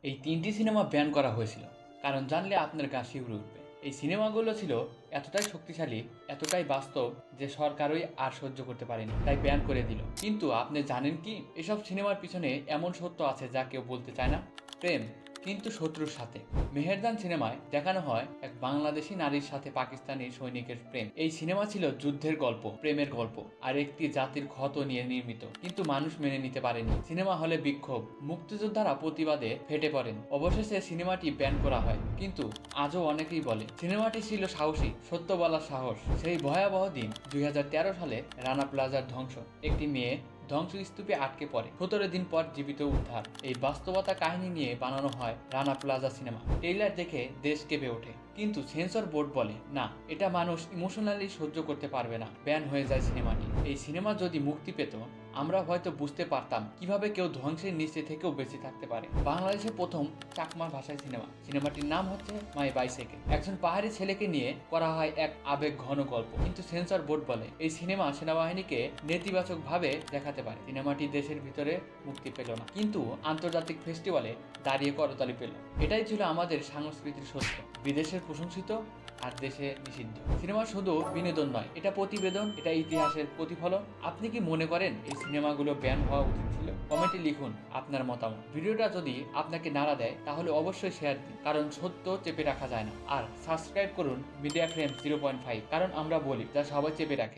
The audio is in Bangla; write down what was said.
এই ৩টি সিনেমা ব্যান করা হয়েছিল, কারণ জানলে আপনার গা শিউরে উঠবে। এই সিনেমাগুলো ছিল এতটাই শক্তিশালী, এতটাই বাস্তব যে সরকারই আর সহ্য করতে পারেনি, তাই ব্যান করে দিল। কিন্তু আপনি জানেন কি, এসব সিনেমার পিছনে এমন সত্য আছে যা কেউ বলতে চায় না। প্রেম, কিন্তু শত্রুর সাথে। মেহেরদান সিনেমায় দেখানো হয় এক বাংলাদেশি নারীর সাথে পাকিস্তানি সৈনিকের প্রেম। এই সিনেমা ছিল যুদ্ধের গল্প, প্রেমের গল্প আর একটি জাতির ক্ষত নিয়ে নির্মিত, কিন্তু মানুষ মেনে নিতে পারেনি। সিনেমা হলে বিক্ষোভ, মুক্তিযোদ্ধারা প্রতিবাদে ফেটে পড়েন। অবশেষে সিনেমাটি ব্যান করা হয়, কিন্তু আজও অনেকেই বলে সিনেমাটি ছিল সাহসী, সত্য বলার সাহস। সেই ভয়াবহ দিন 2013 সালে রানা প্লাজার ধ্বংস। একটি মেয়ে ধ্বংসস্তূপে আটকে পড়ে, 17 দিন পর জীবিত উদ্ধার। এই বাস্তবতা কাহিনী নিয়ে বানানো হয় রানা প্লাজা সিনেমা। ট্রেইলার দেখে দেশ কেঁপে ওঠে, কিন্তু সেন্সর বোর্ড বলে না, এটা মানুষ ইমোশনালি সহ্য করতে পারবে না। ব্যান হয়ে যায় সিনেমাটি। এই সিনেমা যদি মুক্তি পেত, আমরা হয়তো বুঝতে পারতাম কিভাবে কেউ ধ্বংসের নিচে থেকেও বেঁচে থাকতে পারে। বাংলাদেশের প্রথম চাকমা ভাষায় সিনেমা। সিনেমাটির নাম হচ্ছে মাই বাইসাইকেল। একজন পাহাড়ি ছেলেকে নিয়ে করা হয় এক আবেগ ঘন গল্প, কিন্তু সেন্সর বোর্ড বলে এই সিনেমা সেনাবাহিনীকে নেতিবাচক ভাবে দেখাতে পারে। সিনেমাটি দেশের ভিতরে মুক্তি পেল না, কিন্তু আন্তর্জাতিক ফেস্টিভ্যালে দাঁড়িয়ে করতালি পেল। এটাই ছিল আমাদের সংস্কৃতির সত্য, বিদেশের প্রশংসিত আর দেশে নিষিদ্ধ। সিনেমা শুধু বিনোদন নয়, এটা প্রতিবেদন, এটা ইতিহাসের প্রতিফলন। আপনি কি মনে করেন এই সিনেমাগুলো ব্যান হওয়া উচিত ছিল? কমেন্টে লিখুন আপনার মতামত। ভিডিওটা যদি আপনাকে নাড়া দেয় তাহলে অবশ্যই শেয়ার দিন, কারণ সত্য চেপে রাখা যায় না। আর সাবস্ক্রাইব করুন মিডিয়া ফ্রেম 0.5, কারণ আমরা বলি যা সবাই চেপে রাখে।